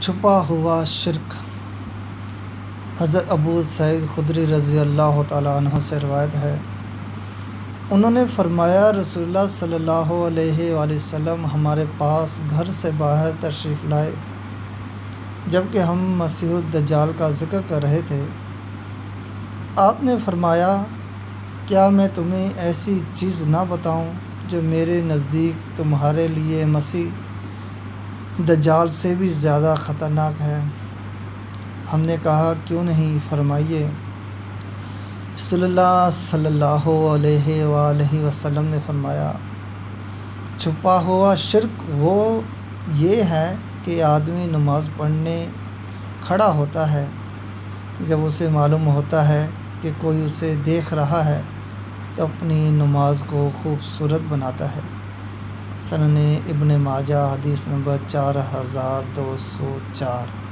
چھپا ہوا شرک۔ حضرت ابو سعید خدری رضی اللہ تعالیٰ عنہ سے روایت ہے، انہوں نے فرمایا رسول اللہ صلی اللہ علیہ وآلہ وسلم ہمارے پاس گھر سے باہر تشریف لائے جب کہ ہم مسیح الدجال کا ذکر کر رہے تھے۔ آپ نے فرمایا، کیا میں تمہیں ایسی چیز نہ بتاؤں جو میرے نزدیک تمہارے لیے مسیح دجال سے بھی زیادہ خطرناک ہے؟ ہم نے کہا کیوں نہیں، فرمائیے۔ رسول اللہ صلی اللہ علیہ وآلہ وسلم نے فرمایا، چھپا ہوا شرک وہ یہ ہے کہ آدمی نماز پڑھنے کھڑا ہوتا ہے، جب اسے معلوم ہوتا ہے کہ کوئی اسے دیکھ رہا ہے تو اپنی نماز کو خوبصورت بناتا ہے۔ سنن ابن ماجہ حدیث نمبر 4204۔